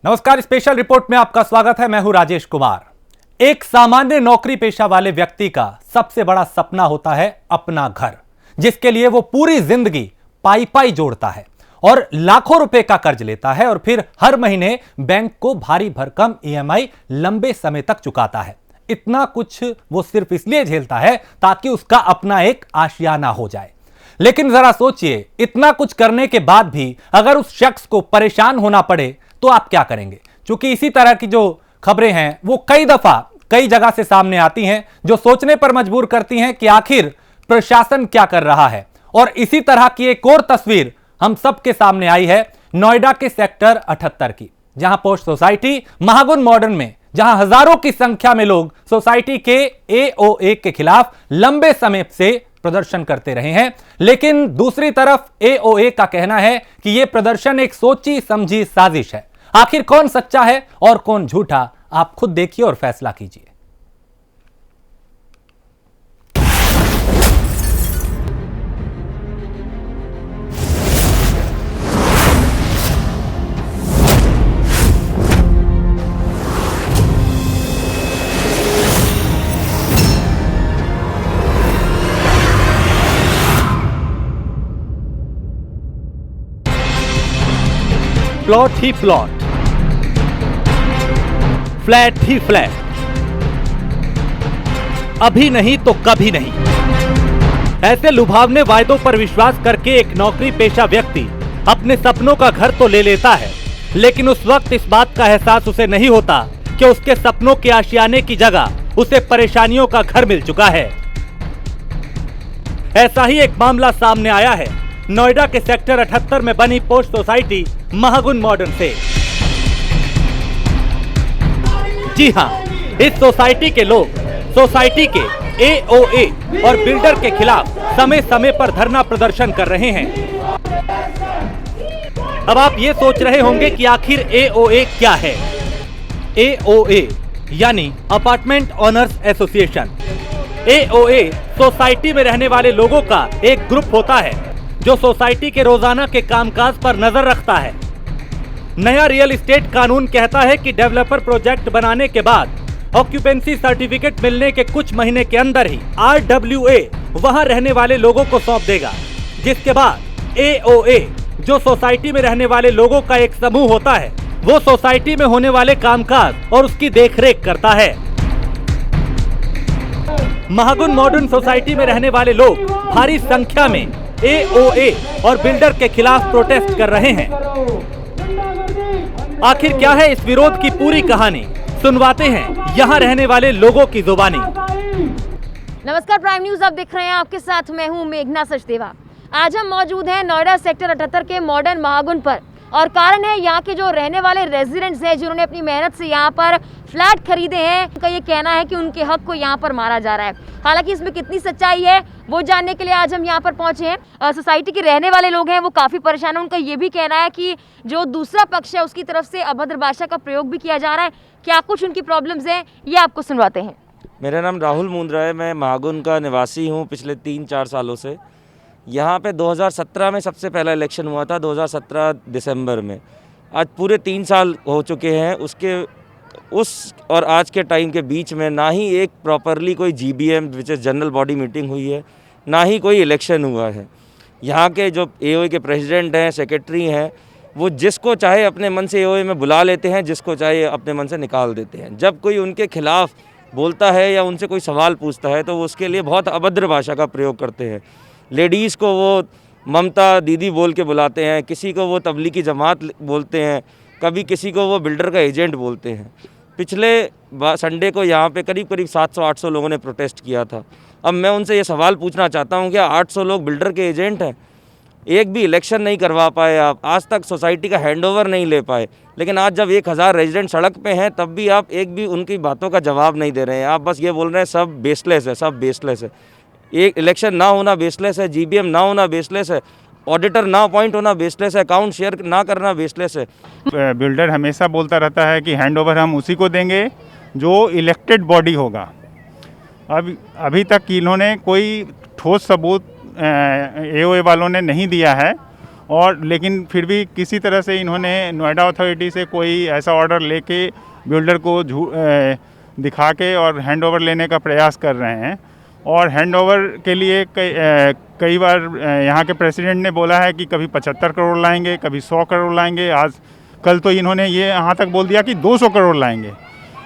नमस्कार, special report में आपका स्वागत है। मैं हूं राजेश कुमार। एक सामान्य नौकरी पेशा वाले व्यक्ति का सबसे बड़ा सपना होता है अपना घर, जिसके लिए वो पूरी जिंदगी पाई पाई जोड़ता है और लाखों रुपए का कर्ज लेता है और फिर हर महीने बैंक को भारी भरकम ईएमआई लंबे समय तक चुकाता है। इतना कुछ वो सिर्फ इसलिए झेलता है ताकि उसका अपना एक आशियाना हो जाए। लेकिन जरा सोचिए, इतना कुछ करने के बाद भी अगर उस शख्स को परेशान होना पड़े तो आप क्या करेंगे? क्योंकि इसी तरह की जो खबरें हैं वो कई दफा कई जगह से सामने आती हैं, जो सोचने पर मजबूर करती हैं कि आखिर प्रशासन क्या कर रहा है। और इसी तरह की एक और तस्वीर हम सबके सामने आई है नोएडा के सेक्टर 78 की, जहां पोस्ट सोसाइटी महागुन मॉडर्न में, जहां हजारों की संख्या में लोग सोसाइटी के एओए के खिलाफ लंबे समय से प्रदर्शन करते रहे हैं। लेकिन दूसरी तरफ एओए का कहना है कि यह प्रदर्शन एक सोची समझी साजिश है। आखिर कौन सच्चा है और कौन झूठा, आप खुद देखिए और फैसला कीजिए। प्लॉट ही प्लॉट, फ्लैट ही फ्लैट, अभी नहीं तो कभी नहीं, ऐसे लुभावने वायदों पर विश्वास करके एक नौकरी पेशा व्यक्ति अपने सपनों का घर तो ले लेता है, लेकिन उस वक्त इस बात का एहसास उसे नहीं होता कि उसके सपनों के आशियाने की जगह उसे परेशानियों का घर मिल चुका है। ऐसा ही एक मामला सामने आया है नोएडा के सेक्टर 78 में बनी पोस्ट सोसाइटी महागुन मॉडर्न से। जी हां, इस सोसाइटी के लोग सोसाइटी के एओए और बिल्डर के खिलाफ समय समय पर धरना प्रदर्शन कर रहे हैं। अब आप ये सोच रहे होंगे कि आखिर एओए क्या है। एओए यानी apartment owners association. AOA society में रहने वाले लोगों का एक ग्रुप होता है जो सोसाइटी के रोजाना के कामकाज पर नजर रखता है। नया रियल एस्टेट कानून कहता है कि डेवलपर प्रोजेक्ट बनाने के बाद ऑक्यूपेंसी सर्टिफिकेट मिलने के कुछ महीने के अंदर ही आरडब्ल्यूए वहां रहने वाले लोगों को सौंप देगा, जिसके बाद एओए जो सोसाइटी में रहने वाले लोगों का एक समूह होता है, वो सोसाइटी में होने वाले कामकाज और उसकी देखरेख करता है। महागुन मॉडर्न सोसाइटी में रहने वाले लोग भारी संख्या में एओए और बिल्डर के खिलाफ प्रोटेस्ट कर रहे हैं। आखिर क्या है इस विरोध की पूरी कहानी, सुनवाते हैं यहाँ रहने वाले लोगों की जुबानी। नमस्कार, प्राइम न्यूज आप देख रहे हैं, आपके साथ मैं हूँ मेघना सचदेवा। आज हम मौजूद हैं नोएडा सेक्टर 78 के मॉडर्न महागुन पर, और कारण है यहाँ के जो रहने वाले रेजिडेंट्स हैं जिन्होंने अपनी मेहनत से यहाँ पर फ्लैट खरीदे हैं। उनका ये कहना है कि उनके हक को यहाँ पर मारा जा रहा है। हालांकि इसमें कितनी सच्चाई है वो जानने के लिए आज हम यहाँ पर पहुँचे हैं। सोसाइटी के रहने वाले लोग हैं वो काफ़ी परेशान हैं। उनका ये भी कहना है कि जो दूसरा पक्ष है उसकी तरफ से अभद्र भाषा का प्रयोग भी किया जा रहा है। क्या कुछ उनकी प्रॉब्लम्स हैं ये आपको सुनवाते हैं। मेरा नाम राहुल मुंद्रा है, मैं महागुन का निवासी हूँ पिछले 3-4 सालों से। यहाँ पे 2017 में सबसे पहला इलेक्शन हुआ था, 2017 दिसंबर में। आज पूरे 3 साल हो चुके हैं। उस और आज के टाइम के बीच में ना ही एक प्रॉपरली कोई GBM which is general body meeting हुई है, ना ही कोई इलेक्शन हुआ है। यहाँ के जो एओए के प्रेसिडेंट हैं, सेक्रेटरी हैं, वो जिसको चाहे अपने मन से एओए में बुला लेते हैं, जिसको चाहे अपने मन से निकाल देते हैं। जब कोई उनके खिलाफ बोलता है या उनसे कोई सवाल पूछता है तो वो उसके लिए बहुत अभद्र भाषा का प्रयोग करते हैं। लेडीज़ को वो ममता दीदी बोल के बुलाते हैं, किसी को वो तबलीगी जमात बोलते हैं, कभी किसी को वो बिल्डर का एजेंट बोलते हैं। पिछले संडे को यहाँ पे करीब 700-800 लोगों ने प्रोटेस्ट किया था। अब मैं उनसे ये सवाल पूछना चाहता हूँ, क्या 800 लोग बिल्डर के एजेंट हैं? एक भी इलेक्शन नहीं करवा पाए आप, आज तक सोसाइटी का हैंडओवर नहीं ले पाए, लेकिन आज जब 1000 रेजिडेंट सड़क पे हैं तब भी आप एक भी उनकी बातों का जवाब नहीं दे रहे हैं। आप बस ये बोल रहे हैं सब बेसलेस है, सब बेसलेस है। एक इलेक्शन ना होना बेसलेस है, जीबीएम ना होना बेसलेस है, ऑडिटर ना अपॉइंट होना बेसलेस है, अकाउंट शेयर ना करना बेसलेस है। बिल्डर हमेशा बोलता रहता है कि हैंडओवर हम उसी को देंगे जो इलेक्टेड बॉडी होगा। अभी तक इन्होंने कोई ठोस सबूत एओए वालों ने नहीं दिया है और लेकिन फिर भी किसी तरह से इन्होंने नोएडा अथॉरिटी से कोई ऐसा ऑर्डर लेके बिल्डर को दिखा के और हैंड ओवर लेने का प्रयास कर रहे हैं। और हैंड ओवर के लिए कई बार यहाँ के प्रेसिडेंट ने बोला है कि कभी 75 करोड़ लाएंगे, कभी 100 करोड़ लाएंगे। कल तो इन्होंने ये यहाँ तक बोल दिया कि 200 करोड़ लाएंगे।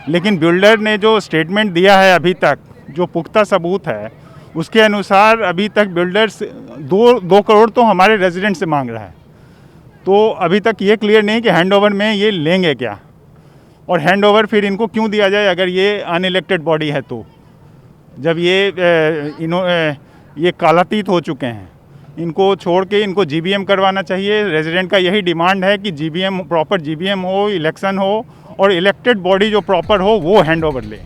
लेकिन बिल्डर ने जो स्टेटमेंट दिया है अभी तक, जो पुख्ता सबूत है, उसके अनुसार अभी तक बिल्डर्स 2 करोड़ तो हमारे रेजिडेंट से मांग रहा है। तो अभी तक ये क्लियर नहीं कि हैंडओवर में ये लेंगे क्या, और हैंडओवर फिर इनको क्यों दिया जाए अगर ये अनइलेक्टेड बॉडी है। तो जब ये कालातीत हो चुके हैं, इनको छोड़ के इनको जीबीएम करवाना चाहिए। रेजिडेंट का यही डिमांड है कि जीबीएम, प्रॉपर जीबीएम हो, इलेक्शन हो, और इलेक्टेड बॉडी जो प्रॉपर हो वो हैंडओवर ले।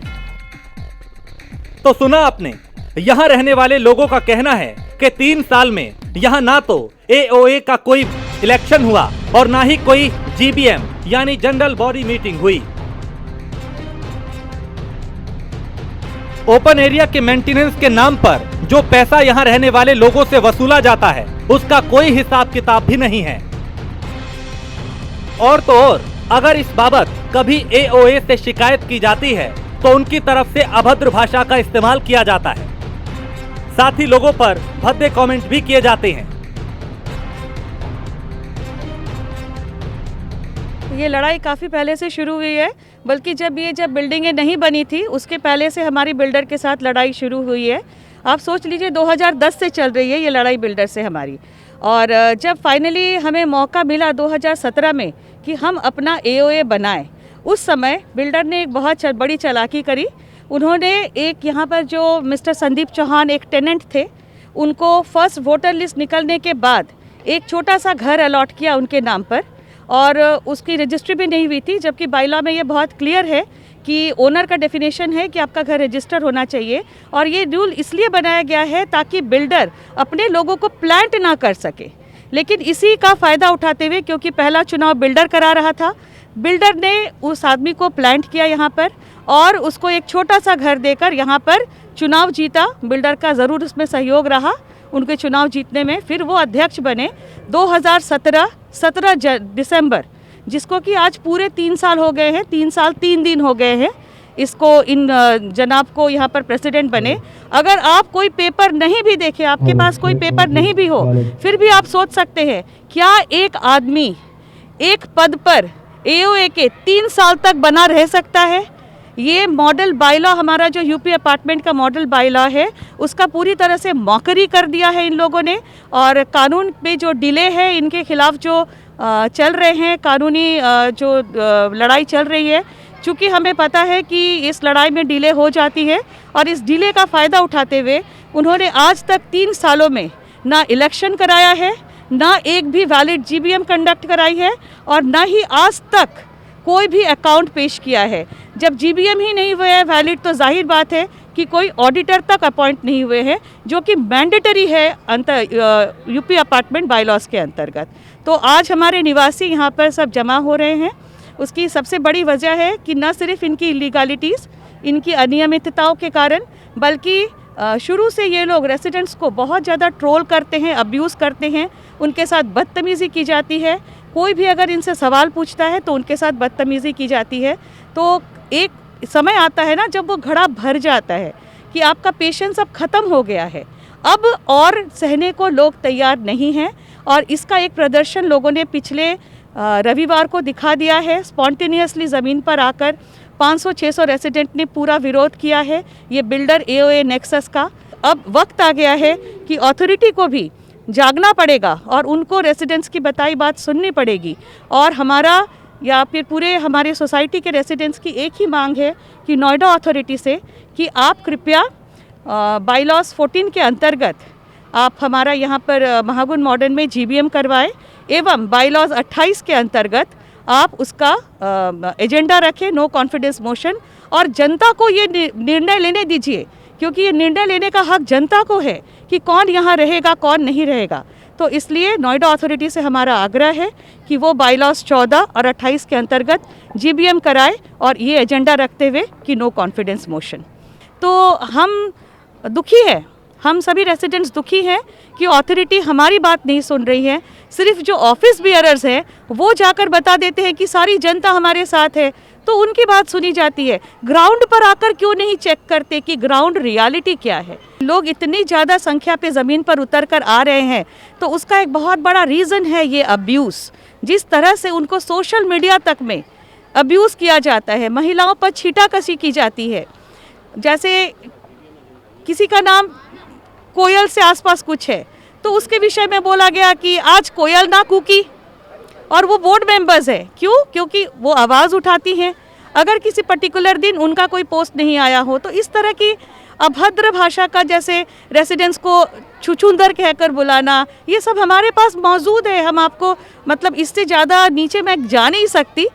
तो सुना आपने, यहाँ रहने वाले लोगों का कहना है कि 3 साल में यहाँ ना तो एओए का कोई इलेक्शन हुआ और ना ही कोई जीबीएम यानी जनरल बॉडी मीटिंग हुई। ओपन एरिया के मेंटेनेंस के नाम पर जो पैसा यहाँ रहने वाले लोगों से वसूला जाता है, उसका कोई हिसाब किताब भी नहीं है। और तो और, अगर इस बाबत कभी एओए से शिकायत की जाती है तो उनकी तरफ से अभद्र भाषा का इस्तेमाल किया जाता है। साथ ही लोगों पर भद्दे कमेंट भी किए जाते हैं। ये लड़ाई काफ़ी पहले से शुरू हुई है, बल्कि जब बिल्डिंगें नहीं बनी थी उसके पहले से हमारी बिल्डर के साथ लड़ाई शुरू हुई है। आप सोच लीजिए 2010 से चल रही है ये लड़ाई बिल्डर से हमारी। और जब फाइनली हमें मौका मिला 2017 में कि हम अपना एओए बनाएं, उस समय बिल्डर ने एक बहुत बड़ी चालाकी करी। उन्होंने एक यहाँ पर जो मिस्टर संदीप चौहान एक टेनेंट थे, उनको फर्स्ट वोटर लिस्ट निकलने के बाद एक छोटा सा घर अलॉट किया उनके नाम पर, और उसकी रजिस्ट्री भी नहीं हुई थी। जबकि बाइलॉ में ये बहुत क्लियर है कि ओनर का डेफिनेशन है कि आपका घर रजिस्टर होना चाहिए। और ये रूल इसलिए बनाया गया है ताकि बिल्डर अपने लोगों को प्लांट ना कर सके। लेकिन इसी का फ़ायदा उठाते हुए, क्योंकि पहला चुनाव बिल्डर करा रहा था, बिल्डर ने उस आदमी को प्लांट किया यहाँ पर और उसको एक छोटा सा घर देकर यहाँ पर चुनाव जीता। बिल्डर का ज़रूर उसमें सहयोग रहा उनके चुनाव जीतने में। फिर वो अध्यक्ष बने 17 दिसंबर, जिसको कि आज पूरे 3 साल हो गए हैं, 3 साल 3 दिन हो गए हैं इसको, इन जनाब को यहाँ पर प्रेसिडेंट बने। अगर आप कोई पेपर नहीं भी देखे, आपके पास कोई पेपर नहीं भी हो, फिर भी आप सोच सकते हैं क्या एक आदमी एक पद पर एओए के 3 साल तक बना रह सकता है। ये मॉडल बाइलॉ, हमारा जो यूपी अपार्टमेंट का मॉडल बाइलॉ है, उसका पूरी तरह से मौकरी कर दिया है इन लोगों ने। और कानून पे जो डिले है, इनके खिलाफ जो चल रहे हैं कानूनी जो लड़ाई चल रही है, चूँकि हमें पता है कि इस लड़ाई में डिले हो जाती है, और इस डिले का फ़ायदा उठाते हुए उन्होंने आज तक 3 सालों में ना इलेक्शन कराया है, ना एक भी वैलिड जीबीएम कंडक्ट कराई है, और ना ही आज तक कोई भी अकाउंट पेश किया है। जब जीबीएम ही नहीं हुए हैं वैलिड, तो जाहिर बात है कि कोई ऑडिटर तक अपॉइंट नहीं हुए हैं, जो कि मैंडेटरी है यूपी अपार्टमेंट बाइलॉज के अंतर्गत। तो आज हमारे निवासी यहाँ पर सब जमा हो रहे हैं। उसकी सबसे बड़ी वजह है कि न सिर्फ इनकी इलीगलिटीज़, इनकी अनियमितताओं के कारण, बल्कि शुरू से ये लोग रेसिडेंट्स को बहुत ज़्यादा ट्रोल करते हैं, अब्यूज़ करते हैं, उनके साथ बदतमीज़ी की जाती है। कोई भी अगर इनसे सवाल पूछता है तो उनके साथ बदतमीज़ी की जाती है। तो एक समय आता है ना जब वो घड़ा भर जाता है कि आपका पेशेंस अब ख़त्म हो गया है, अब और सहने को लोग तैयार नहीं हैं। और इसका एक प्रदर्शन लोगों ने पिछले रविवार को दिखा दिया है। स्पॉन्टेनियसली ज़मीन पर आकर 500-600 रेसिडेंट ने पूरा विरोध किया है ये बिल्डर एओए नेक्सस का। अब वक्त आ गया है कि अथॉरिटी को भी जागना पड़ेगा और उनको रेसिडेंट्स की बताई बात सुननी पड़ेगी। और हमारा या फिर पूरे हमारे सोसाइटी के रेसिडेंट्स की एक ही मांग है कि नोएडा अथॉरिटी से कि आप कृपया बाइलॉज 14 के अंतर्गत आप हमारा यहाँ पर महागुन मॉडर्न में जीबीएम करवाएं, एवं बाइलॉज 28 के अंतर्गत आप उसका एजेंडा रखें, नो कॉन्फिडेंस मोशन, और जनता को ये निर्णय लेने दीजिए, क्योंकि ये निर्णय लेने का हक जनता को है कि कौन यहाँ रहेगा कौन नहीं रहेगा। तो इसलिए नोएडा अथॉरिटी से हमारा आग्रह है कि वो बाइलॉज 14 और 28 के अंतर्गत जीबीएम कराए, और ये एजेंडा रखते हुए कि नो कॉन्फिडेंस मोशन। तो हम दुखी है, हम सभी रेसिडेंट्स दुखी हैं कि अथॉरिटी हमारी बात नहीं सुन रही है। सिर्फ जो ऑफिस बियरर्स हैं वो जाकर बता देते हैं कि सारी जनता हमारे साथ है, तो उनकी बात सुनी जाती है। ग्राउंड पर आकर क्यों नहीं चेक करते कि ग्राउंड रियलिटी क्या है। लोग इतनी ज़्यादा संख्या पे ज़मीन पर उतर कर आ रहे हैं, तो उसका एक बहुत बड़ा रीज़न है ये अब्यूज़। जिस तरह से उनको सोशल मीडिया तक में अब्यूज़ किया जाता है, महिलाओं पर छीटाकशी की जाती है। जैसे किसी का नाम कोयल से आसपास कुछ है, तो उसके विषय में बोला गया कि आज कोयल ना कूकी, और वो बोर्ड मेंबर्स है। क्यों? क्योंकि वो आवाज़ उठाती हैं। अगर किसी पर्टिकुलर दिन उनका कोई पोस्ट नहीं आया हो, तो इस तरह की अभद्र भाषा का, जैसे रेसिडेंट्स को छुछुंदर कहकर बुलाना, ये सब हमारे पास मौजूद है। हम आपको मतलब इससे ज़्यादा नीचे मैं जा नहीं सकती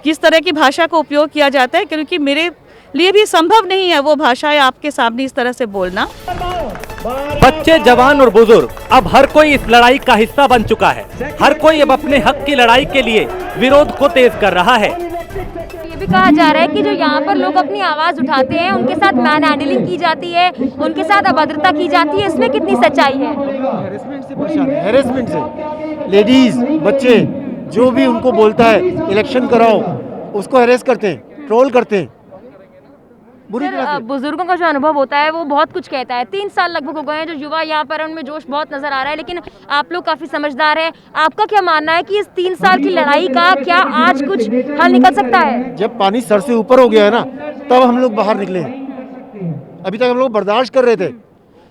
किस तरह की भाषा का उपयोग किया जाता है, क्योंकि मेरे लिए भी संभव नहीं है वो भाषाएं आपके सामने इस तरह से बोलना। बच्चे, जवान और बुजुर्ग, अब हर कोई इस लड़ाई का हिस्सा बन चुका है। हर कोई अब अपने हक की लड़ाई के लिए विरोध को तेज कर रहा है। ये भी कहा जा रहा है कि जो यहाँ पर लोग अपनी आवाज़ उठाते हैं उनके साथ मैन हैंडलिंग की जाती है, उनके साथ अभद्रता की जाती है। इसमें कितनी सच्चाई है? हैरेसमेंट से परेशान है, हैरेसमेंट से। लेडीज, बच्चे, जो भी उनको बोलता है इलेक्शन कराओ, उसको हैरेस करते हैं, ट्रोल करते हैं। सर, बुजुर्गों का जो अनुभव होता है वो बहुत कुछ कहता है। 3 साल लगभग हो गए हैं, जो युवा यहाँ पर उनमें जोश बहुत नजर आ रहा है, लेकिन आप लोग काफी समझदार हैं। आपका क्या मानना है कि इस 3 साल की लड़ाई का क्या आज कुछ हल निकल सकता है? जब पानी सर से ऊपर हो गया है ना, तब हम लोग बाहर निकले हैं। अभी तक हम लोग बर्दाश्त कर रहे थे।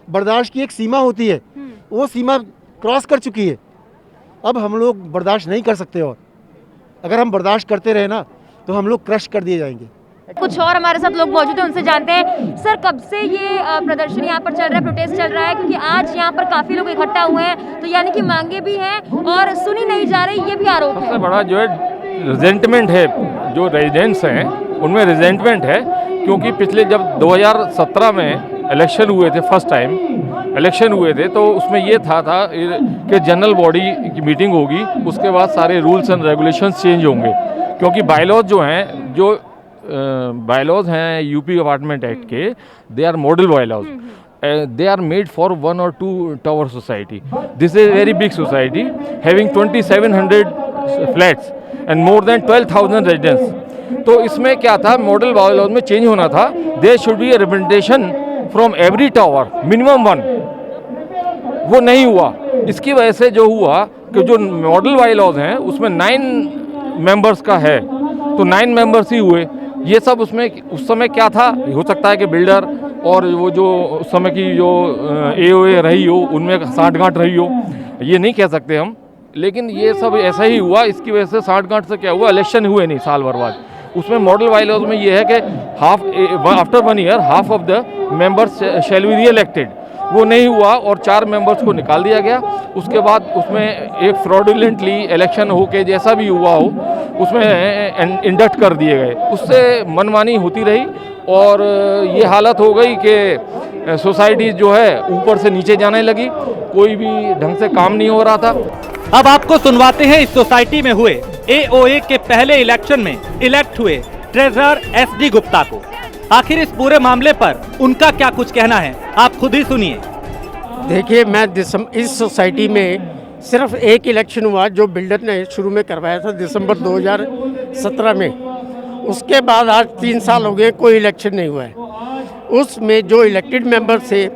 बर्दाश्त की एक सीमा होती है, वो सीमा क्रॉस कर चुकी है। अब हम लोग बर्दाश्त नहीं कर सकते, और अगर हम बर्दाश्त करते रहे ना तो हम लोग क्रश कर दिए जाएंगे। कुछ और हमारे साथ लोग मौजूद हैं, उनसे जानते हैं। सर, कब से ये प्रदर्शन यहाँ पर चल रहा है, प्रोटेस्ट चल रहा है? क्योंकि आज यहाँ पर काफी लोग इकट्ठा हुए हैं, तो यानी कि मांगे भी हैं और सुनी नहीं जा रही, ये भी आरोप है। सबसे बड़ा जो है रिजेंटमेंट है, जो रेजिडेंट्स हैं उनमें रिजेंटमेंट है, क्योंकि पिछले जब 2017 में इलेक्शन हुए थे, फर्स्ट टाइम इलेक्शन हुए थे, तो उसमें ये था कि जनरल बॉडी की मीटिंग होगी, उसके बाद सारे रूल्स एंड रेगुलेशंस चेंज होंगे। क्योंकि बायलॉज जो हैं, जो बायलॉज हैं यूपी अपार्टमेंट एक्ट के, they are model bylaws. they are made for 1 or 2 tower society. This is a very big society having 2700 flats and more than 12,000 residents. तो इसमें क्या था, मॉडल बायलॉज में चेंज होना था, there should be a representation from every tower, minimum 1. वो नहीं हुआ। इसकी वजह से जो हुआ कि जो मॉडल बायलॉज हैं उसमें 9 मेंबर्स का है, तो 9 मेंबर्स ही हुए। ये सब उसमें उस समय क्या था, हो सकता है कि बिल्डर और वो जो उस समय की जो AOA रही हो उनमें साठगांठ रही हो, ये नहीं कह सकते हम, लेकिन ये सब ऐसा ही हुआ। इसकी वजह से साठगांठ से क्या हुआ, इलेक्शन हुए नहीं साल भर बाद। उसमें मॉडल बायलॉज में ये है कि after 1 year half of the members shall be री इलेक्टेड। वो नहीं हुआ और 4 मेंबर्स को निकाल दिया गया। उसके बाद उसमें एक फ्रॉडुलेंटली इलेक्शन हो के जैसा भी हुआ हो उसमें इंडक्ट कर दिए गए। उससे मनमानी होती रही और ये हालत हो गई कि सोसाइटी जो है ऊपर से नीचे जाने लगी, कोई भी ढंग से काम नहीं हो रहा था। अब आपको सुनवाते हैं इस सोसाइटी में हुए AOA के पहले इलेक्शन में इलेक्ट हुए ट्रेजरर SD गुप्ता को। आखिर इस पूरे मामले पर उनका क्या कुछ कहना है, आप खुद ही सुनिए। देखिए, मैं इस सोसाइटी में सिर्फ एक इलेक्शन हुआ जो बिल्डर ने शुरू में करवाया था दिसंबर 2017 में। उसके बाद आज 3 साल हो गए, कोई इलेक्शन नहीं हुआ है। उसमें जो इलेक्टेड मेंबर थे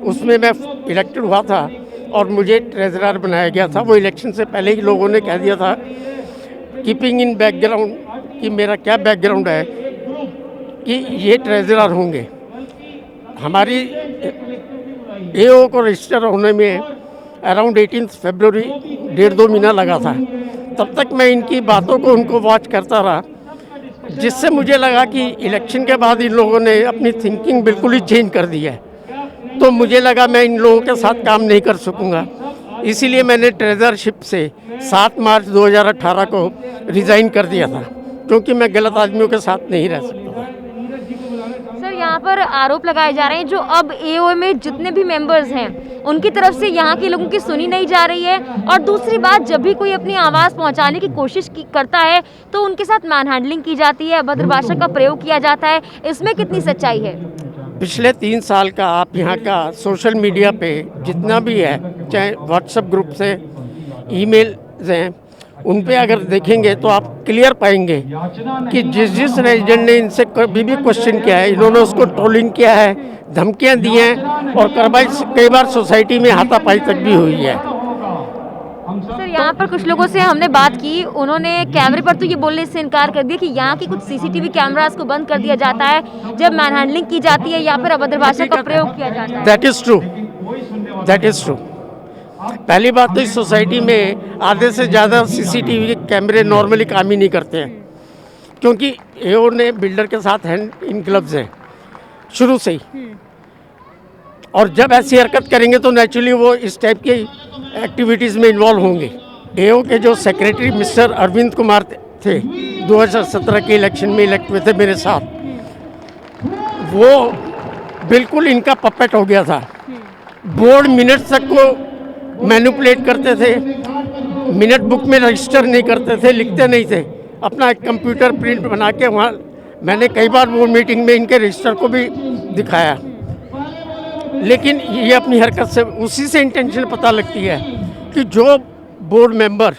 उसमें मैं इलेक्टेड हुआ था और मुझे ट्रेजरर बनाया गया था। वो इलेक्शन से पहले ही लोगों ने कह दिया था, कीपिंग इन बैकग्राउंड, कि मेरा क्या बैकग्राउंड है कि ये ट्रेजरर होंगे। हमारी AO को रजिस्टर होने में अराउंड 18 फरवरी 1.5-2 महीना लगा था। तब तक मैं इनकी बातों को उनको वॉच करता रहा, जिससे मुझे लगा कि इलेक्शन के बाद इन लोगों ने अपनी थिंकिंग बिल्कुल ही चेंज कर दी है। तो मुझे लगा मैं इन लोगों के साथ काम नहीं कर सकूँगा, इसीलिए मैंने ट्रेजरशिप से 7 मार्च 2018 को रिज़ाइन कर दिया था, क्योंकि मैं गलत आदमियों के साथ नहीं रह सकता था। सर, यहाँ पर आरोप लगाए जा रहे हैं जो अब AOA में जितने भी मेंबर्स हैं उनकी तरफ से यहाँ के लोगों की सुनी नहीं जा रही है, और दूसरी बात, जब भी कोई अपनी आवाज़ पहुँचाने की कोशिश करता है तो उनके साथ मैन हैंडलिंग की जाती है, अभद्र भाषा का प्रयोग किया जाता है। इसमें कितनी सच्चाई है? पिछले 3 साल का आप यहाँ का सोशल मीडिया पे जितना भी है, चाहे व्हाट्सएप ग्रुप से ईमेल हैं, उन पे अगर देखेंगे तो आप क्लियर पाएंगे कि जिस रेजिडेंट ने इनसे कभी भी क्वेश्चन किया है, इन्होंने उसको ट्रोलिंग किया है, धमकियां दी हैं और कई बार सोसाइटी में हाथापाई तक भी हुई है। सर यहाँ पर कुछ लोगों से हमने बात की, उन्होंने कैमरे पर तो ये बोलने से इनकार कर दिया कि यहाँ की कुछ सीसीटीवी कैमरास को बंद कर दिया जाता है जब मैनहैंडलिंग की जाती है या फिर अभद्र भाषा का प्रयोग किया जाता है। That is true, that is true. पहली बात तो इस सोसाइटी में आधे से ज़्यादा सीसीटीवी कैमरे नॉर्मली काम ही नहीं करते हैं, क्योंकि एओ ने बिल्डर के साथ हैंड इन ग्लव्स हैं शुरू से ही, और जब ऐसी हरकत करेंगे तो नेचुरली वो इस टाइप की एक्टिविटीज़ में इन्वॉल्व होंगे। एओ के जो सेक्रेटरी मिस्टर अरविंद कुमार थे, 2017 के इलेक्शन में इलेक्ट हुए थे मेरे साथ, वो बिल्कुल इनका पपेट हो गया था। बोर्ड मिनट्स तक को मैनिपुलेट करते थे, मिनट बुक में रजिस्टर नहीं करते थे, लिखते नहीं थे, अपना एक कंप्यूटर प्रिंट बना के वहाँ, मैंने कई बार बोर्ड मीटिंग में इनके रजिस्टर को भी दिखाया। लेकिन ये अपनी हरकत से, उसी से इंटेंशन पता लगती है कि जो बोर्ड मेंबर,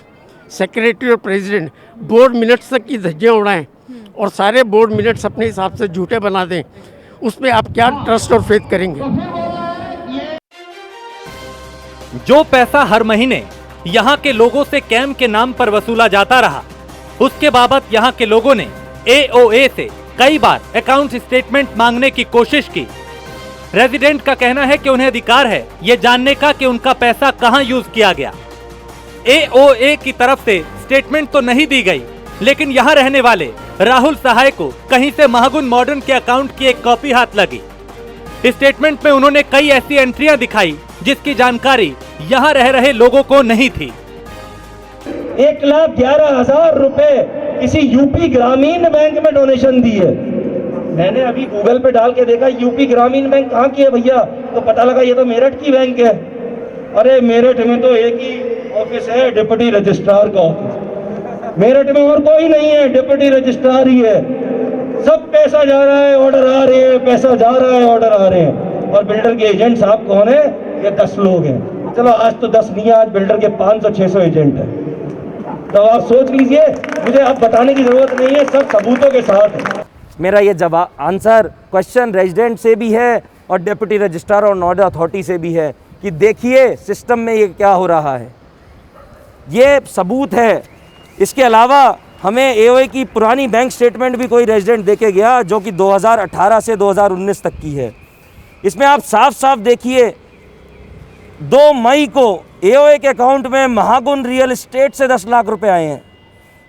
सेक्रेटरी और प्रेसिडेंट बोर्ड मिनट्स तक की धज्जियाँ उड़ाएं और सारे बोर्ड मिनट्स अपने हिसाब से झूठे बना दें, उस पर आप क्या ट्रस्ट और फेथ करेंगे। जो पैसा हर महीने यहाँ के लोगों से कैम के नाम पर वसूला जाता रहा, उसके बाबत यहाँ के लोगों ने एओए से कई बार अकाउंट स्टेटमेंट मांगने की कोशिश की। रेजिडेंट का कहना है कि उन्हें अधिकार है ये जानने का कि उनका पैसा कहां यूज किया गया। एओए की तरफ से स्टेटमेंट तो नहीं दी गई, लेकिन यहां रहने वाले राहुल सहाय को कहीं से महागुन मॉडर्न के अकाउंट की एक कॉपी हाथ लगी। स्टेटमेंट में उन्होंने कई ऐसी एंट्रियां दिखाई जिसकी जानकारी यहां रह रहे लोगों को नहीं थी। 1,11,000 रुपए किसी यूपी ग्रामीण बैंक में डोनेशन दी है। मैंने अभी गूगल पे डाल के देखा यूपी ग्रामीण बैंक कहाँ की है भैया, तो पता लगा ये तो मेरठ की बैंक है। अरे मेरठ में तो एक ही ऑफिस है, डिप्टी रजिस्ट्रार का ऑफिस। मेरठ में और कोई नहीं है, डिप्टी रजिस्ट्रार ही है। सब पैसा जा रहा है, ऑर्डर आ रहे हैं, पैसा जा रहा है, ऑर्डर आ रहे हैं। और बिल्डर के एजेंट साहब कौन है? ये 10 लोग हैं। चलो आज तो 10 नहीं है, आज बिल्डर के 500-600 एजेंट हैं। तो आप सोच लीजिए, मुझे अब बताने की जरूरत नहीं है, सब सबूतों के साथ है। मेरा ये जवाब आंसर क्वेश्चन रेजिडेंट से भी है और डिप्टी रजिस्ट्रार और नोडल अथॉरिटी से भी है कि देखिए सिस्टम में ये क्या हो रहा है, ये सबूत है। इसके अलावा हमें एओए की पुरानी बैंक स्टेटमेंट भी कोई रेजिडेंट देके गया जो कि 2018 से 2019 तक की है। इसमें आप साफ साफ देखिए 2 मई को एओए के अकाउंट में महागुन रियल एस्टेट से 10 लाख रुपए आए हैं।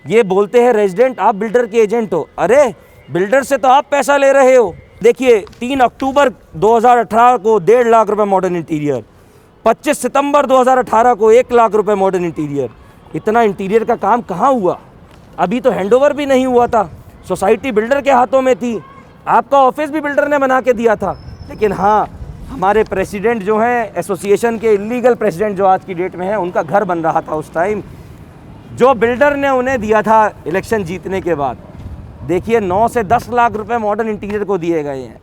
ये बोलते हैं रेजिडेंट आप बिल्डर के एजेंट हो। अरे बिल्डर से तो आप पैसा ले रहे हो। देखिए 3 अक्टूबर 2018 को 1.5 लाख रुपए मॉडर्न इंटीरियर, 25 सितंबर 2018 को 1 लाख रुपए मॉडर्न इंटीरियर। इतना इंटीरियर का काम कहाँ हुआ? अभी तो हैंडओवर भी नहीं हुआ था, सोसाइटी बिल्डर के हाथों में थी, आपका ऑफिस भी बिल्डर ने बना के दिया था। लेकिन हाँ, हमारे प्रेसिडेंट जो हैं एसोसिएशन के, इलीगल प्रेसिडेंट जो आज की डेट में है, उनका घर बन रहा था उस टाइम, जो बिल्डर ने उन्हें दिया था इलेक्शन जीतने के बाद। देखिए 9 से 10 लाख रुपए मॉडर्न इंटीरियर को दिए गए हैं।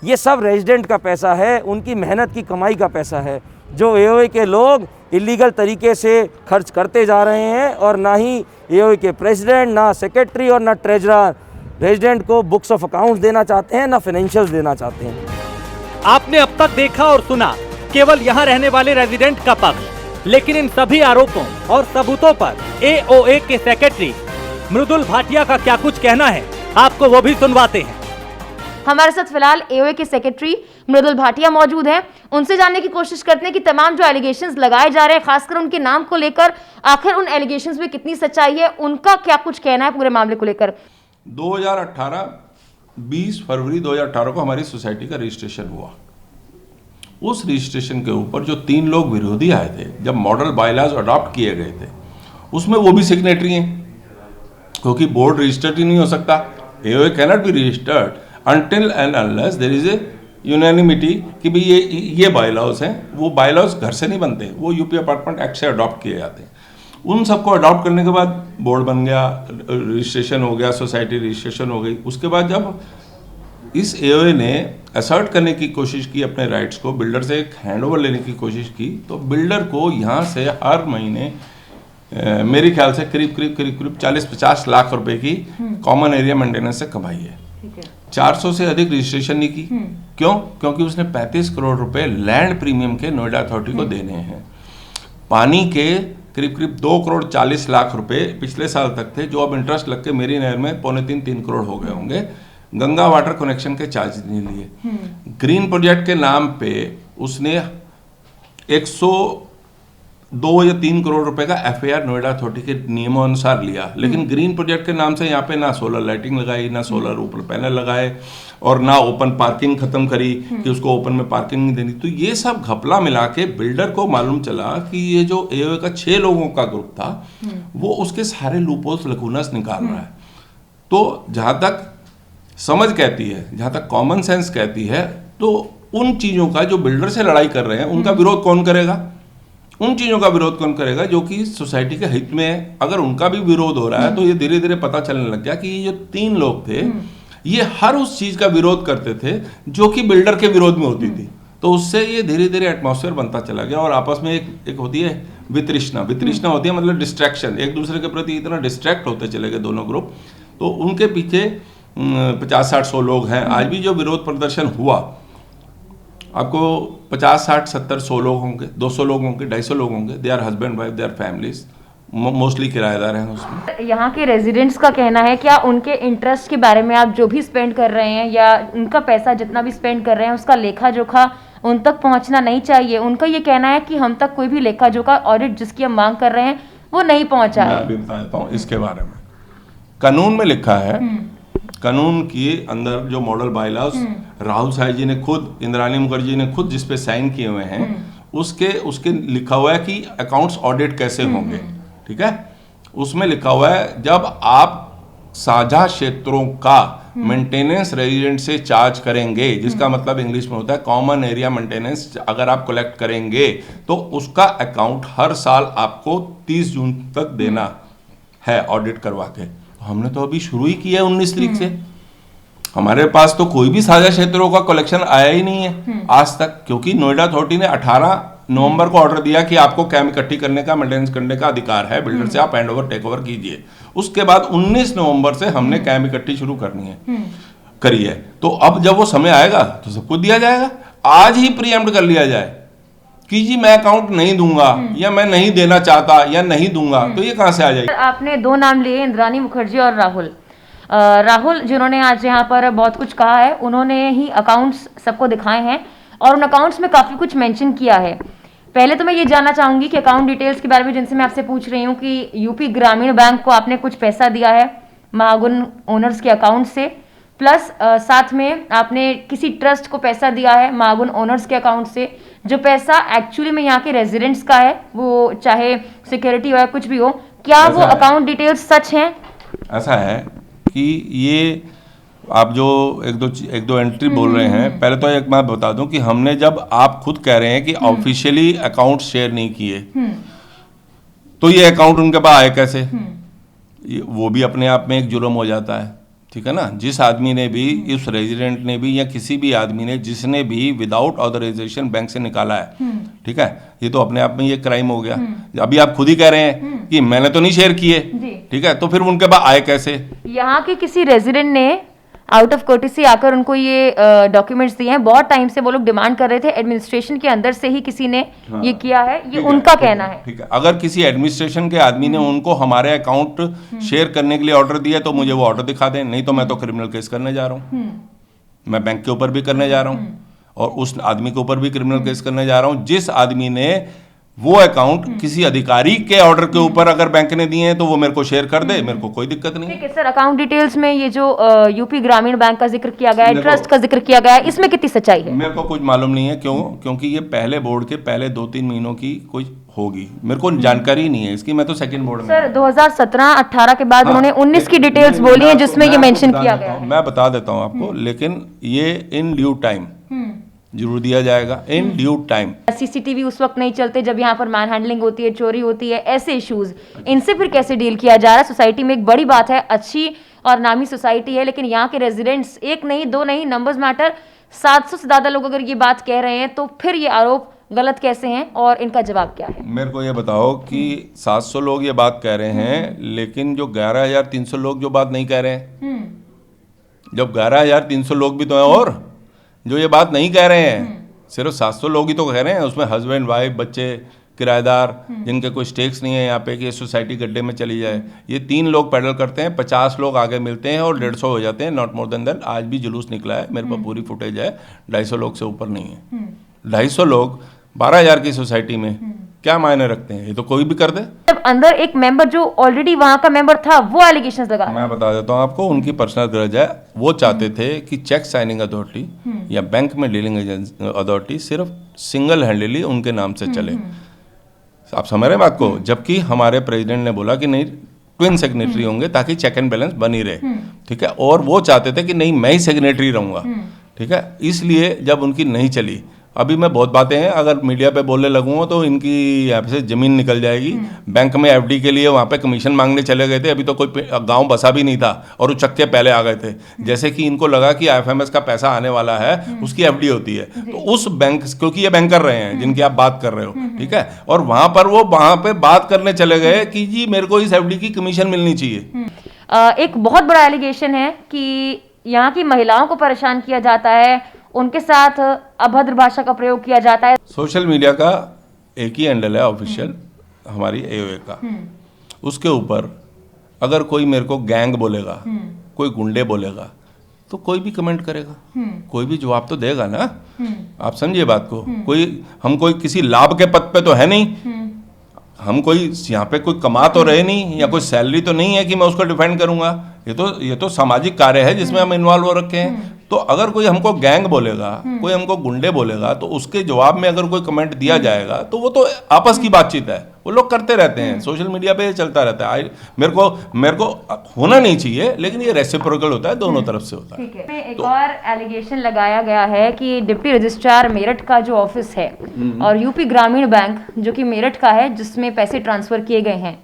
ये सब रेजिडेंट का पैसा है, उनकी मेहनत की कमाई का पैसा है, जो एओए के लोग इलीगल तरीके से खर्च करते जा रहे हैं। और ना ही एओए के प्रेसिडेंट, ना सेक्रेटरी और ना ट्रेजरर रेजिडेंट को बुक्स ऑफ अकाउंट्स देना चाहते हैं, ना फाइनेंशियल्स देना चाहते हैं। आपने अब तक देखा और सुना केवल यहाँ रहने वाले रेजिडेंट का पक्ष, लेकिन इन सभी आरोपों और सबूतों पर एओए के सेक्रेटरी मृदुल भाटिया का क्या कुछ कहना है, आपको वो भी सुनवाते हैं। हमारे साथ फिलहाल एओए के सेक्रेटरी मृदुल भाटिया मौजूद हैं। उनसे जानने की कोशिश करते हैं कि तमाम जो एलिगेशंस लगाए जा रहे हैं, खासकर उनके नाम को लेकर, आखिर उन एलिगेशंस में कितनी सच्चाई है, उनका क्या कुछ कहना है पूरे मामले को लेकर। 20 फरवरी 2018 को हमारी सोसाइटी का रजिस्ट्रेशन हुआ। उस रजिस्ट्रेशन के ऊपर जो 3 लोग विरोधी आए थे, जब मॉडल बायलॉज अडॉप्ट किए गए थे, उसमें वो भी सिग्नेटरी हैं, क्योंकि बोर्ड रजिस्टर्ड ही नहीं हो सकता। AOA cannot be registered until and unless there is a unanimity कि भाई ये बायलॉज हैं। वो बायलॉज घर से नहीं बनते, वो यूपी अपार्टमेंट एक्ट से अडॉप्ट किए जाते हैं। उन सबको अडॉप्ट करने के बाद बोर्ड बन गया, रजिस्ट्रेशन हो गया, सोसाइटी रजिस्ट्रेशन हो गई। उसके बाद जब इस एओए ने असर्ट करने की कोशिश की अपने राइट्स को, बिल्डर से एक हैंडओवर लेने की कोशिश की, तो बिल्डर को यहाँ से हर महीने मेरे ख्याल से करीब 40-50 लाख रुपए की कॉमन एरिया मेंटेनेंस से कमाई है। 400 से अधिक रजिस्ट्रेशन नहीं की। क्यों? क्योंकि उसने 35 करोड़ रुपए लैंड प्रीमियम के नोएडा अथॉरिटी को देने हैं। पानी के करीब 2 करोड़ 40 लाख रुपए पिछले साल तक थे, जो अब इंटरेस्ट लग के मेरी नहर में 2.25-3 करोड़ हो गए होंगे। गंगा वाटर कनेक्शन के चार्ज नहीं लिए। ग्रीन प्रोजेक्ट के नाम पे उसने 102 या 3 करोड़ रुपए का एफआईआर नोएडा अथॉरिटी के नियमों अनुसार लिया, लेकिन ग्रीन प्रोजेक्ट के नाम से यहाँ पे ना सोलर लाइटिंग लगाई, ना सोलर ऊपर पैनल लगाए, और ना ओपन पार्किंग खत्म करी कि उसको ओपन में पार्किंग नहीं देनी। तो ये सब घपला मिला के बिल्डर को मालूम चला कि ये जो एओए का 6 लोगों का ग्रुप था वो उसके सारे लूपहोल्स, लकूनस निकाल रहा है। तो जहाँ तक समझ कहती है, जहाँ तक कॉमन सेंस कहती है, तो उन चीज़ों का जो बिल्डर से लड़ाई कर रहे हैं उनका विरोध कौन करेगा? उन चीज़ों का विरोध कौन करेगा जो कि सोसाइटी के हित में है? अगर उनका भी विरोध हो रहा है तो ये धीरे धीरे पता चलने लग गया कि ये जो 3 लोग थे ये हर उस चीज़ का विरोध करते थे जो कि बिल्डर के विरोध में होती थी। तो उससे ये धीरे धीरे एटमॉस्फेयर बनता चला गया और आपस में एक होती है वितृष्णा होती है, मतलब डिस्ट्रैक्शन, एक दूसरे के प्रति इतना डिस्ट्रैक्ट होते चले गए दोनों ग्रुप। तो उनके पीछे 50-60-100 लोग हैं। आज भी जो विरोध प्रदर्शन हुआ, आपको 50-60-70-100 लोग होंगे, 200 लोग होंगे, 250 लोग होंगे। They are husband wife, they are families, mostly किराएदार हैं उसमें। यहाँ के रेजिडेंट्स का कहना है, क्या उनके इंटरेस्ट के बारे में आप जो भी स्पेंड कर रहे हैं या उनका पैसा जितना भी स्पेंड कर रहे हैं उसका लेखा जोखा उन तक पहुँचना नहीं चाहिए? उनका ये कहना है कि हम तक कोई भी लेखा जोखा ऑडिट जिसकी हम मांग कर रहे हैं वो नहीं पहुँचा है। मैं अभी बता देता हूँ इसके बारे में। कानून में लिखा है, कानून के अंदर जो मॉडल बायलॉज राहुल साहब जी ने खुद, इंद्रानी मुखर्जी ने खुद जिस पे साइन किए हुए हैं, उसके लिखा हुआ है कि अकाउंट्स ऑडिट कैसे होंगे। ठीक है, उसमें लिखा हुआ है जब आप साझा क्षेत्रों का मेंटेनेंस रेजिडेंट से चार्ज करेंगे, जिसका मतलब इंग्लिश में होता है कॉमन एरिया मेंटेनेंस, अगर आप कलेक्ट करेंगे तो उसका अकाउंट हर साल आपको 30 जून तक देना है ऑडिट करवा के। हमने तो अभी शुरू ही किया है 19 तारीख से। हमारे पास तो कोई भी साझा क्षेत्रों का कलेक्शन आया ही नहीं है आज तक, क्योंकि नोएडा अथॉरिटी ने 18 नवंबर को ऑर्डर दिया कि आपको कैम इकट्ठी करने का, मेंटेनेंस करने का अधिकार है बिल्डर से, आप हैंड ओवर टेक ओवर कीजिए। उसके बाद 19 नवंबर से हमने कैम इकट्ठी शुरू करी है। तो अब जब वो समय आएगा तो सब कुछ दिया जाएगा। आज ही प्रीएम्प्ट कर लिया जाए कि जी मैं अकाउंट नहीं दूंगा या मैं नहीं देना चाहता या नहीं दूंगा, तो ये कहां से आ जाएगी? आपने 2 नाम लिए, इंद्रानी मुखर्जी और राहुल जिन्होंने आज यहाँ पर बहुत कुछ कहा है। उन्होंने ही अकाउंट्स सबको दिखाए हैं और उन अकाउंट्स में काफ़ी कुछ मेंशन किया है। पहले तो मैं ये जानना चाहूँगी कि अकाउंट डिटेल्स के बारे में जिनसे मैं आपसे पूछ रही हूँ कि यूपी ग्रामीण बैंक को आपने कुछ पैसा दिया है महागुन ओनर्स के अकाउंट से, प्लस साथ में आपने किसी ट्रस्ट को पैसा दिया है महागुन ओनर्स के अकाउंट से। जो पैसा एक्चुअली में यहाँ के रेजिडेंट्स का है, वो चाहे सिक्योरिटी हो या कुछ भी हो, क्या वो अकाउंट डिटेल्स सच हैं? ऐसा है कि ये आप जो एक दो एंट्री बोल रहे हैं, पहले तो एक मैं बता दूं कि हमने, जब आप खुद कह रहे हैं कि ऑफिशियली अकाउंट शेयर नहीं किए, तो ये अकाउंट उनके पास आए कैसे? वो भी अपने आप में एक जुर्म हो जाता है। ठीक है ना? जिस आदमी ने भी, इस रेजिडेंट ने भी या किसी भी आदमी ने जिसने भी विदाउट ऑथराइजेशन बैंक से निकाला है, ठीक है, ये तो अपने आप में ये क्राइम हो गया। अभी आप खुद ही कह रहे हैं कि मैंने तो नहीं शेयर किए, ठीक है, तो फिर उनके पास आए कैसे? यहाँ के किसी रेजिडेंट ने आउट ऑफ कोर्टेसी आकर उनको ये डॉक्यूमेंट्स दिए हैं। बहुत टाइम से वो लोग डिमांड कर रहे थे, एडमिनिस्ट्रेशन के अंदर से ही किसी ने ये किया है, ये उनका कहना है। ठीक है, अगर किसी एडमिनिस्ट्रेशन के आदमी ने उनको हमारे अकाउंट शेयर करने के लिए ऑर्डर दिया तो मुझे वो ऑर्डर दिखा दें, नहीं तो मैं तो क्रिमिनल केस करने जा रहा हूँ। मैं बैंक के ऊपर भी करने जा रहा हूँ और उस आदमी के ऊपर भी क्रिमिनल केस करने जा रहा हूँ जिस आदमी ने वो अकाउंट किसी अधिकारी के ऑर्डर के ऊपर अगर बैंक ने दिए हैं तो वो मेरे को शेयर कर दे, मेरे को कोई दिक्कत नहीं। ठीक है सर, अकाउंट डिटेल्स में ये जो यूपी ग्रामीण बैंक का जिक्र किया गया है, ट्रस्ट का जिक्र किया गया है, इसमें कितनी सच्चाई है? मेरे को कुछ मालूम नहीं है। क्योंकि ये पहले बोर्ड के पहले 2-3 महीनों की कोई होगी, मेरे को जानकारी नहीं है इसकी। मैं तो सेकंड बोर्ड में। सर 2017-18 के बाद उन्होंने 19 की डिटेल्स बोली है जिसमें ये मेंशन किया गया है। मैं बता देता हूँ आपको, लेकिन ये इन ड्यू टाइम जरूर दिया जाएगा, इन ड्यू टाइम। सीसीटीवी उस वक्त नहीं चलते जब यहाँ पर मैन हैंडलिंग होती है, चोरी होती है, ऐसे इश्यूज, इनसे फिर कैसे डील किया जा रहा है? सोसाइटी में एक बड़ी बात है, अच्छी और नामी सोसाइटी है, लेकिन यहाँ के रेजिडेंट्स एक नहीं दो नहीं, नंबर्स मैटर, 700 से ज़्यादा लोग अगर ये बात कह रहे हैं तो फिर ये आरोप गलत कैसे हैं और इनका जवाब क्या है? मेरे को ये बताओ कि 700 लोग ये बात कह रहे हैं, लेकिन जो 11,300 लोग जो बात नहीं कह रहे हैं, जब 11,300 लोग भी तो हैं और जो ये बात नहीं कह रहे हैं, सिर्फ 700 लोग ही तो कह रहे हैं। उसमें हस्बैंड वाइफ बच्चे किराएदार जिनके कोई स्टेक्स नहीं है यहाँ पे कि ये सोसाइटी गड्ढे में चली जाए, ये 3 लोग पैडल करते हैं, 50 लोग आगे मिलते हैं और 150 हो जाते हैं, नॉट मोर देन दैट। आज भी जुलूस निकला है, मेरे पास पूरी फुटेज है, 250 लोग से ऊपर नहीं है। 250 लोग 12,000 की सोसाइटी में क्या मायने रखते हैं? ये तो कोई भी कर दे। जब अंदर एक मेंबर जो ऑलरेडी वहां का मेंबर था वो एलिगेशंस लगा, मैं बता देता हूँ आपको, उनकी पर्सनल ग्रज है। वो चाहते थे कि चेक साइनिंग अथॉरिटी या बैंक में डीलिंग अथॉरिटी सिर्फ सिंगल हैंडली उनके नाम से चले। आप समझ रहे हैं बात को? जबकि हमारे प्रेसिडेंट ने बोला कि नहीं, ट्विन सेक्रेटरी होंगे ताकि चेक एंड बैलेंस बनी रहे, ठीक है। और वो चाहते थे कि नहीं, मैं ही सेक्रेटरी रहूँगा, ठीक है। इसलिए जब उनकी नहीं चली, अभी मैं बहुत बातें हैं, अगर मीडिया पे बोलने लगूंगा तो इनकी यहाँ पे से ज़मीन निकल जाएगी। बैंक में एफडी के लिए वहाँ पे कमीशन मांगने चले गए थे, अभी तो कोई गांव बसा भी नहीं था और उचक के पहले आ गए थे। जैसे कि इनको लगा कि IFMS का पैसा आने वाला है, उसकी एफडी होती है, तो उस बैंक, क्योंकि ये बैंक कर रहे हैं जिनकी आप बात कर रहे हो, ठीक है, और वहाँ पर वो वहाँ पे बात करने चले गए कि जी मेरे को इस एफडी की कमीशन मिलनी चाहिए। एक बहुत बड़ा एलिगेशन है कि यहाँ की महिलाओं को परेशान किया जाता है, उनके साथ अभद्र भाषा का प्रयोग किया जाता है। सोशल मीडिया का एक ही हैंडल है ऑफिशियल, हमारी AOA का। उसके ऊपर अगर कोई मेरे को गैंग बोलेगा, कोई गुंडे बोलेगा, तो कोई भी कमेंट करेगा, कोई भी जवाब तो देगा ना। आप समझिए बात को। हम कोई किसी लाभ के पद पे तो है नहीं, हम कोई यहाँ पे कोई कमा तो रहे नहीं, या कोई सैलरी तो नहीं है कि मैं उसको डिफेंड करूंगा। ये तो सामाजिक कार्य है जिसमें हम इन्वॉल्व हो रखे हैं। तो अगर कोई हमको गैंग बोलेगा, कोई हमको गुंडे बोलेगा, तो उसके जवाब में अगर कोई कमेंट दिया जाएगा तो वो तो आपस की बातचीत है, वो लोग करते रहते हैं, सोशल मीडिया पे ये चलता रहता है। मेरे को होना नहीं चाहिए, लेकिन ये रेसिप्रोकल होता है, दोनों तरफ से होता है। एक और एलिगेशन लगाया गया है कि डिप्टी रजिस्ट्रार मेरठ का जो ऑफिस है और यूपी ग्रामीण बैंक जो कि मेरठ का है, जिसमें पैसे ट्रांसफर किए गए हैं,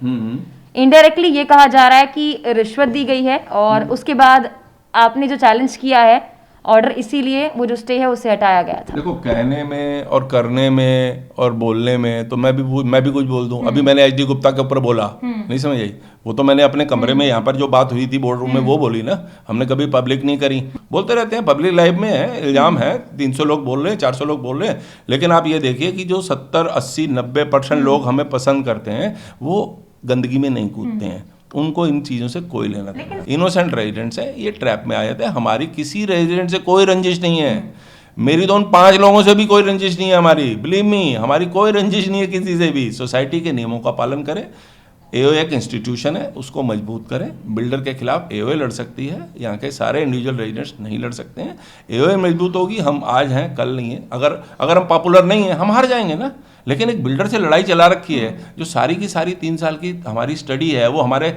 इनडायरेक्टली ये कहा जा रहा है कि रिश्वत दी गई है, और उसके बाद आपने जो चैलेंज किया है ऑर्डर, इसीलिए वो जो स्टे है उसे हटाया गया था। देखो, कहने में और करने में और बोलने में तो मैं भी कुछ बोल दूं। अभी मैंने HD गुप्ता के ऊपर बोला, नहीं समझ आई, वो तो मैंने अपने कमरे में यहाँ पर जो बात हुई थी बोर्ड रूम में वो बोली ना, हमने कभी पब्लिक नहीं करी। बोलते रहते हैं, पब्लिक लाइफ में है, इल्जाम है, 300 लोग बोल रहे हैं, 400 लोग बोल रहे हैं, लेकिन आप ये देखिए कि जो 70, 80, 90% लोग हमें पसंद करते हैं वो गंदगी में नहीं कूदते हैं, उनको इन चीज़ों से कोई लेना देना। इनोसेंट रेजिडेंट्स हैं, ये ट्रैप में आए थे। हमारी किसी रेजिडेंट से कोई रंजिश नहीं है, मेरी तो उन 5 लोगों से भी कोई रंजिश नहीं है हमारी, बिलीव मी, हमारी कोई रंजिश नहीं है किसी से भी। सोसाइटी के नियमों का पालन करें, AOA एक इंस्टीट्यूशन है, उसको मजबूत करें। बिल्डर के खिलाफ AOA लड़ सकती है, यहाँ के सारे इंडिविजुअल रेजिडेंट्स नहीं लड़ सकते हैं। AOA मजबूत होगी, हम आज हैं कल नहीं है। अगर हम पॉपुलर नहीं हैं, हम हार जाएंगे ना। लेकिन एक बिल्डर से लड़ाई चला रखी है, जो सारी की सारी 3 साल की हमारी स्टडी है, वो हमारे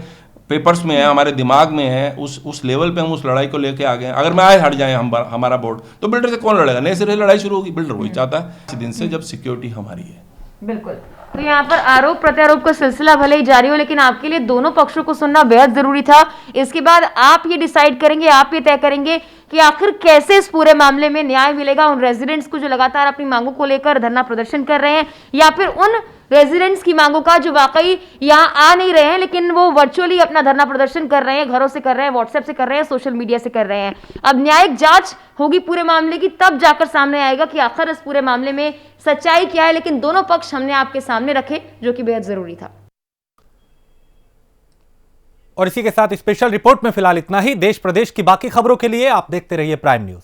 पेपर्स में है, हमारे दिमाग में है, उस लेवल पे हम उस लड़ाई को लेके आ गए। अगर मैं आज हट जाए हमारा बोर्ड, तो बिल्डर से कौन लड़ेगा? नए सिरे से लड़ाई शुरू होगी। बिल्डर वही चाहता है इस दिन से जब सिक्योरिटी हमारी है। बिल्कुल। तो यहाँ पर आरोप प्रत्यारोप का सिलसिला भले ही जारी हो, लेकिन आपके लिए दोनों पक्षों को सुनना बेहद जरूरी था। इसके बाद आप ये डिसाइड करेंगे, आप ये तय करेंगे कि आखिर कैसे इस पूरे मामले में न्याय मिलेगा उन रेजिडेंट्स को जो लगातार अपनी मांगों को लेकर धरना प्रदर्शन कर रहे हैं, या फिर उन रेजिडेंट्स की मांगों का जो वाकई यहाँ आ नहीं रहे हैं लेकिन वो वर्चुअली अपना धरना प्रदर्शन कर रहे हैं, घरों से कर रहे हैं, व्हाट्सएप से कर रहे हैं, सोशल मीडिया से कर रहे हैं। अब न्यायिक जांच होगी पूरे मामले की, तब जाकर सामने आएगा कि आखिर इस पूरे मामले में सच्चाई क्या है। लेकिन दोनों पक्ष हमने आपके सामने रखे, जो कि बेहद जरूरी था। और इसी के साथ स्पेशल रिपोर्ट में फिलहाल इतना ही। देश प्रदेश की बाकी खबरों के लिए आप देखते रहिए प्राइम न्यूज।